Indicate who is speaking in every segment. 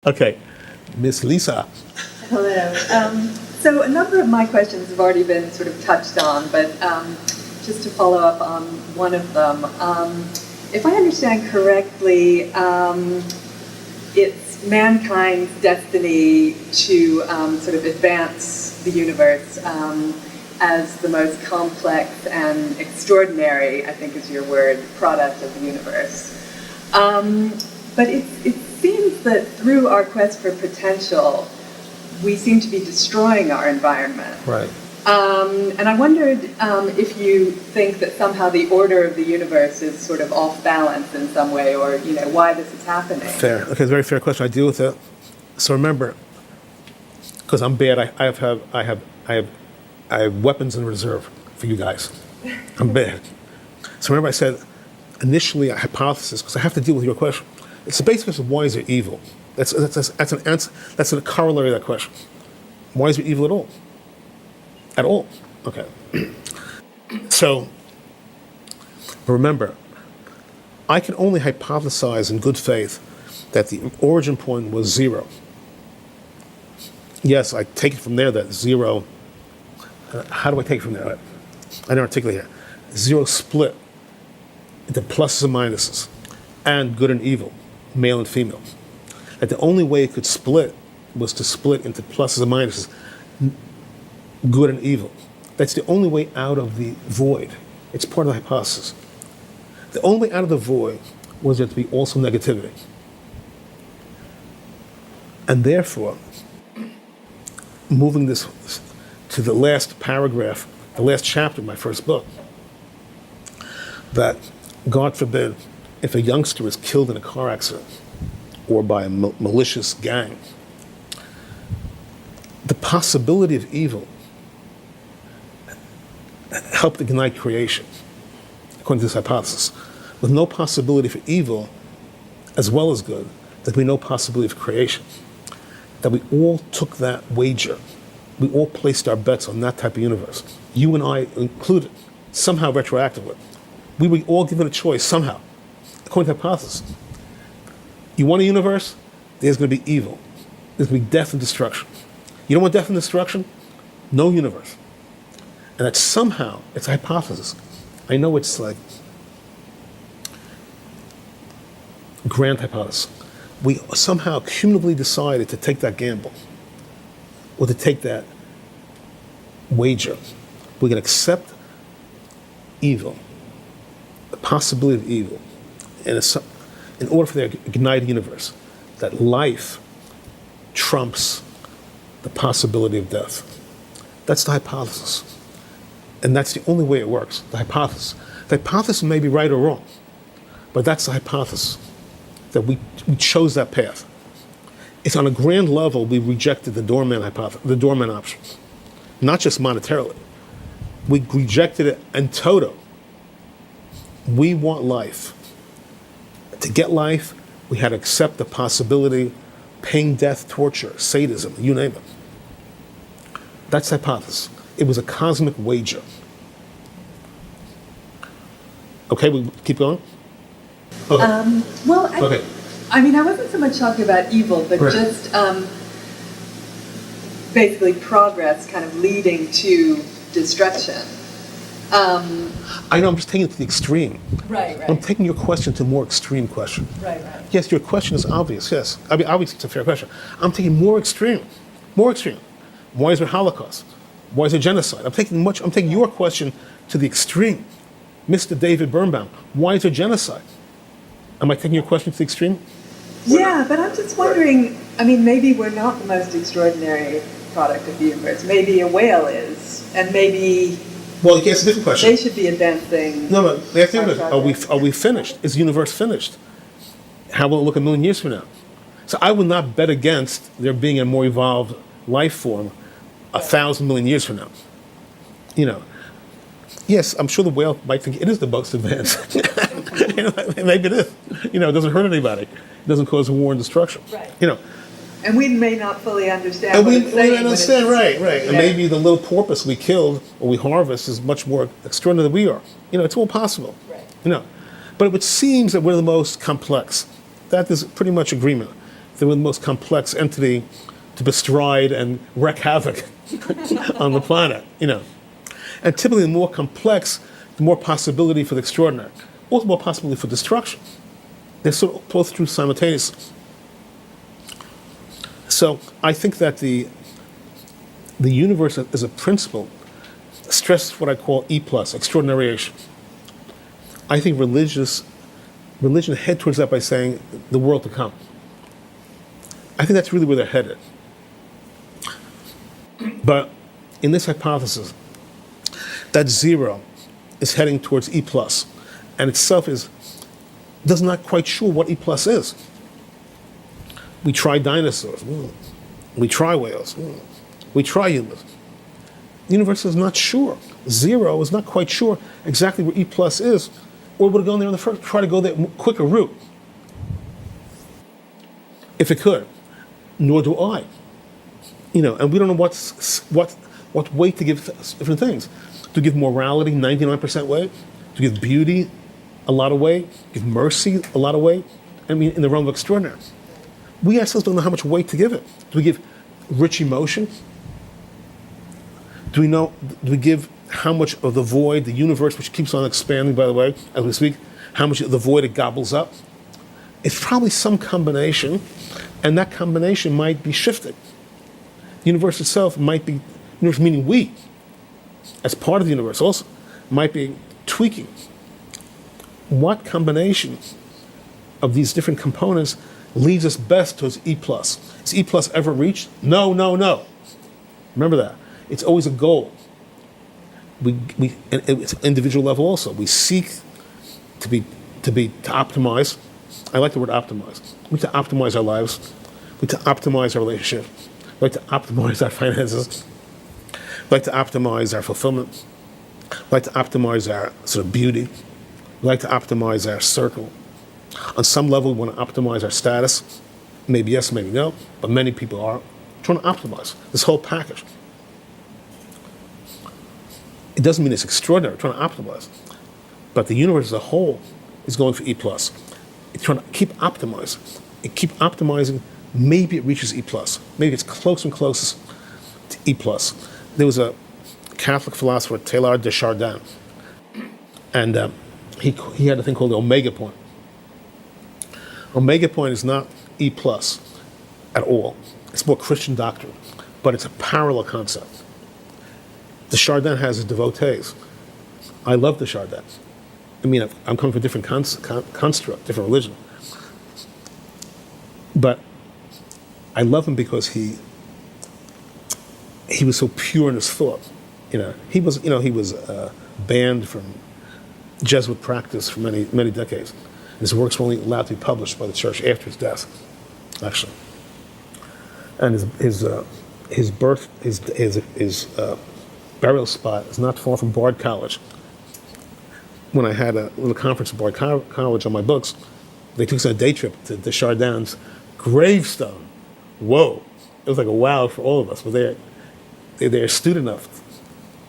Speaker 1: Okay, Miss Lisa.
Speaker 2: Hello. So a number of my questions have already been sort of touched on, but just to follow up on one of them, if I understand correctly, it's mankind's destiny to sort of advance the universe as the most complex and extraordinary, I think is your word, product of the universe. But it seems that through our quest for potential, we seem to be destroying our environment.
Speaker 1: Right.
Speaker 2: And I wondered if you think that somehow the order of the universe is sort of off balance in some way, or why this is happening.
Speaker 1: Fair. Okay, very fair question. I deal with it. So remember, because I'm bad, I have weapons in reserve for you guys. I'm bad. So remember, I said initially a hypothesis, because I have to deal with your question. It's the basic question of why is there evil? That's an answer. That's a corollary of that question. Why is there evil at all? At all. Okay. So remember, I can only hypothesize in good faith that the origin point was zero. Yes, I take it from there that zero. How do I take it from there? I didn't articulate here. Zero split into pluses and minuses, and good and evil, male and female. That the only way it could split was to split into pluses and minuses, good and evil. That's the only way out of the void. It's part of the hypothesis. The only way out of the void was there to be also negativity. And therefore, moving this to the last paragraph, the last chapter of my first book, that God forbid, if a youngster is killed in a car accident or by a malicious gang, the possibility of evil helped ignite creation, according to this hypothesis. With no possibility for evil as well as good, there'd be no possibility of creation. That we all took that wager. We all placed our bets on that type of universe. You and I included, somehow retroactively. We were all given a choice somehow, according to the hypothesis. You want a universe? There's going to be evil. There's going to be death and destruction. You don't want death and destruction? No universe. And that somehow, it's a hypothesis. I know it's like grand hypothesis. We somehow cumulatively decided to take that gamble, or to take that wager. We can accept evil, the possibility of evil, and in order for there to ignite a universe, that life trumps the possibility of death. That's the hypothesis. And that's the only way it works, the hypothesis. The hypothesis may be right or wrong, but that's the hypothesis, that we chose that path. It's on a grand level, we rejected the doorman hypothesis, the doorman option, not just monetarily. We rejected it in toto. We want life. To get life, we had to accept the possibility, pain, death, torture, sadism, you name it. That's the hypothesis. It was a cosmic wager. Okay, we keep going? Okay.
Speaker 2: Well, I mean, I wasn't so much talking about evil, but just basically progress kind of leading to destruction.
Speaker 1: I know, I'm just taking it to the extreme.
Speaker 2: Right.
Speaker 1: I'm taking your question to a more extreme question.
Speaker 2: Right.
Speaker 1: Yes, your question is obvious, yes. I mean, obviously it's a fair question. I'm taking more extreme. Why is there Holocaust? Why is there genocide? I'm taking your question to the extreme. Mr. David Birnbaum, why is there genocide? Am I taking your question to the extreme?
Speaker 2: Yeah, but I'm just wondering, I mean, maybe we're not the most extraordinary product of the universe. Maybe a whale is, and maybe...
Speaker 1: Well, it's a different question.
Speaker 2: They should be advancing.
Speaker 1: No, the thing is, are we finished? Is the universe finished? How will it look a million years from now? So I would not bet against there being a more evolved life form 1,000 million years from now. Yes, I'm sure the whale might think it is the most advanced. Maybe it is. It doesn't hurt anybody. It doesn't cause war and destruction.
Speaker 2: Right. And we may not fully understand.
Speaker 1: And we don't understand, right. And maybe the little porpoise we killed or we harvest is much more extraordinary than we are. It's all possible.
Speaker 2: Right.
Speaker 1: But it seems that we're the most complex. That is pretty much agreement. they were the most complex entity to bestride and wreak havoc on the planet, And typically the more complex, the more possibility for the extraordinary, also more possibility for destruction. They're sort of both true simultaneously. So I think that the universe as a principle stresses what I call E+, extraordinariation. I think religion head towards that by saying the world to come. I think that's really where they're headed. But in this hypothesis, that zero is heading towards E+, and itself does not quite sure what E+ is. We try dinosaurs. We try whales. We try humans. The universe is not sure. Zero is not quite sure exactly where E+ is, or would it go in there in the first, try to go that quicker route. If it could. Nor do I. And we don't know what weight to give different things. To give morality 99% weight, to give beauty a lot of weight, give mercy a lot of weight. In the realm of extraordinary. We ourselves don't know how much weight to give it. Do we give rich emotion? Do we give how much of the void, the universe, which keeps on expanding, by the way, as we speak, how much of the void it gobbles up? It's probably some combination, and that combination might be shifted. The universe itself might be, universe meaning we, as part of the universe also, might be tweaking. What combination of these different components leads us best towards E+? Is E+ ever reached? No. Remember that. It's always a goal. And it's an individual level also. We seek to optimize. I like the word optimize. We like to optimize our lives. We like to optimize our relationship. We like to optimize our finances. We like to optimize our fulfillment. We like to optimize our sort of beauty. We like to optimize our circle. On some level, we want to optimize our status. Maybe yes, maybe no, but many people are trying to optimize this whole package. It doesn't mean it's extraordinary, we're trying to optimize. But the universe as a whole is going for E+. It's trying to keep optimizing. Keep optimizing, maybe it reaches E+. Maybe it's closer and closer to E+. There was a Catholic philosopher, Teilhard de Chardin, and he had a thing called the omega point. Omega point is not E+ at all. It's more Christian doctrine, but it's a parallel concept. The Chardin has his devotees. I love the Chardin. I'm coming from a different construct, different religion. But I love him because he was so pure in his thought. He was banned from Jesuit practice for many, many decades. His works were only allowed to be published by the church after his death, actually. And his burial spot is not far from Bard College. When I had a little conference at Bard College on my books, they took us on a day trip to the Chardin's gravestone. Whoa! It was like a wow for all of us. But they're astute enough,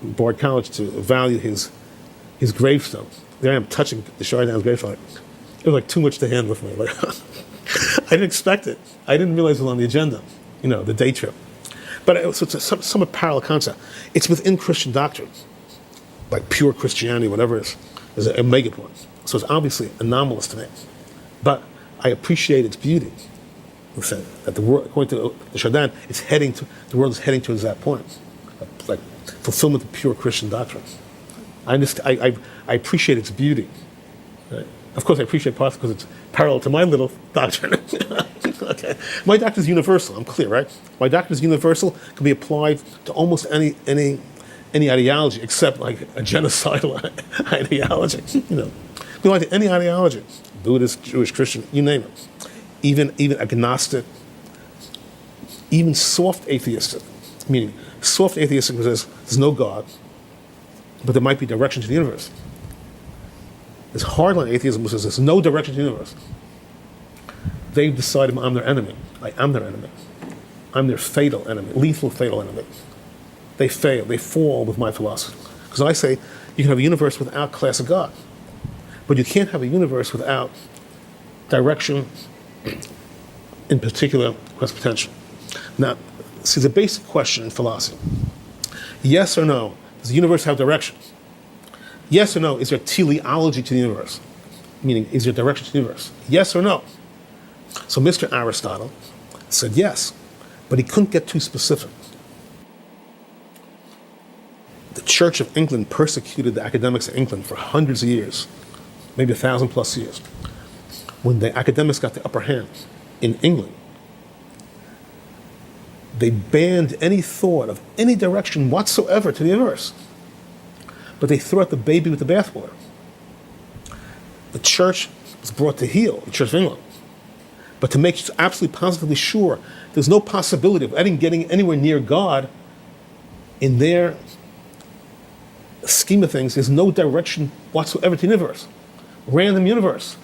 Speaker 1: Bard College, to value his gravestone. There I am touching the Chardin's gravestone. It was like too much to handle for me. I didn't expect it. I didn't realize it was on the agenda, the day trip. But it's a somewhat parallel concept. It's within Christian doctrine, like pure Christianity, whatever it is. There's a mega point. So it's obviously anomalous to me. But I appreciate its beauty. That the world, according to the Chardin, the world is heading towards that point, like fulfillment of pure Christian doctrine. I appreciate its beauty. Right? Of course, I appreciate parts because it's parallel to my little doctrine. Okay. My doctrine is universal. I'm clear, right? My doctrine is universal, can be applied to almost any ideology except like a genocidal ideology. Can be applied to any ideology, Buddhist, Jewish, Christian, you name it. Even agnostic, even soft atheistic, meaning soft atheistic says there's no God, but there might be direction to the universe. There's hardline atheism which says there's no direction to the universe. They've decided I'm their enemy. I am their enemy. I'm their fatal enemy, lethal fatal enemy. They fail. They fall with my philosophy. Because I say you can have a universe without class of God, but you can't have a universe without direction in particular, has potential. Now, see, the basic question in philosophy, yes or no, does the universe have direction? Yes or no, is there teleology to the universe? Meaning, is there direction to the universe? Yes or no? So Mr. Aristotle said yes, but he couldn't get too specific. The Church of England persecuted the academics of England for hundreds of years, maybe 1,000+ years. When the academics got the upper hand in England, they banned any thought of any direction whatsoever to the universe. But they threw out the baby with the bathwater. The church was brought to heel, the Church of England. But to make absolutely positively sure there's no possibility of getting anywhere near God, in their scheme of things, there's no direction whatsoever to the universe. Random universe.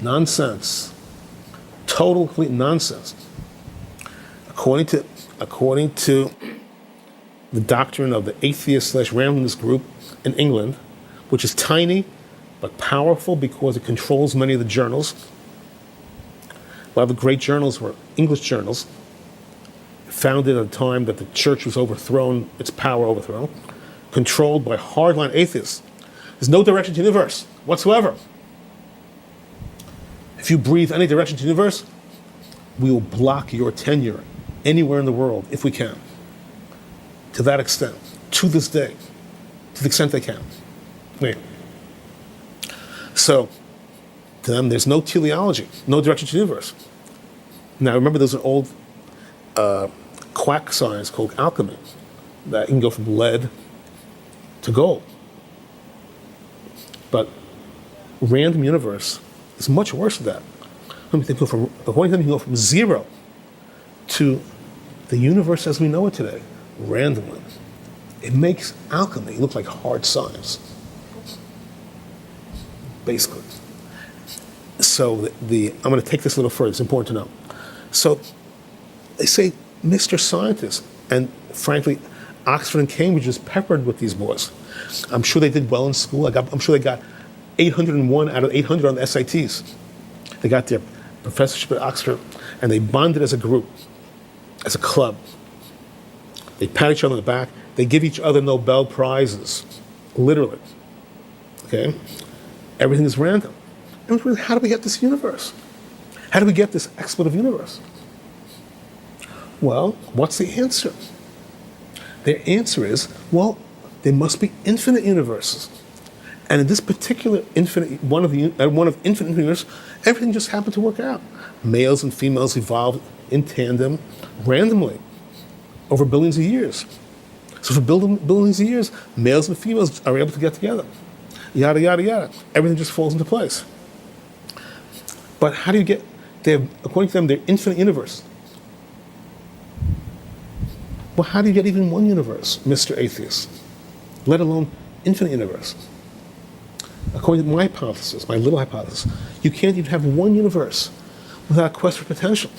Speaker 1: Nonsense. Total, complete nonsense. According to the doctrine of the atheist/randomness group in England, which is tiny but powerful because it controls many of the journals. A lot of the great journals were English journals, founded at a time that the church was overthrown, its power overthrown, controlled by hardline atheists. There's no direction to the universe whatsoever. If you breathe any direction to the universe, we will block your tenure anywhere in the world if we can. To that extent, to this day, to the extent they can. So, to them, there's no teleology, no direction to the universe. Now, remember, there's an old quack science called alchemy that can go from lead to gold. But random universe is much worse than that. According to them, you can go from zero to the universe as we know it today, randomly. It makes alchemy look like hard science, basically. So I'm going to take this a little further. It's important to know. So they say, Mr. Scientist, and frankly, Oxford and Cambridge is peppered with these boys. I'm sure they did well in school. I'm sure they got 801 out of 800 on the SATs. They got their professorship at Oxford, and they bonded as a group, as a club. They pat each other on the back. They give each other Nobel Prizes, literally. Okay? Everything is random. And really, how do we get this universe? How do we get this expletive universe? Well, what's the answer? Their answer is, well, there must be infinite universes. And in this particular infinite, one of infinite universes, everything just happened to work out. Males and females evolved in tandem randomly over billions of years. So for billions of years, males and females are able to get together. Yada, yada, yada. Everything just falls into place. But how do you get, according to them, they're infinite universe. Well, how do you get even one universe, Mr. Atheist? Let alone infinite universe. According to my hypothesis, my little hypothesis, you can't even have one universe without a quest for potential.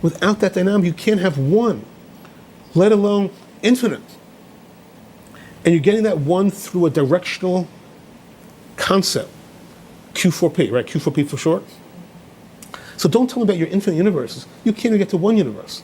Speaker 1: Without that dynamic, you can't have one, let alone infinite. And you're getting that one through a directional concept, Q4P, right? Q4P for short. So don't tell me about your infinite universes. You can't even get to one universe.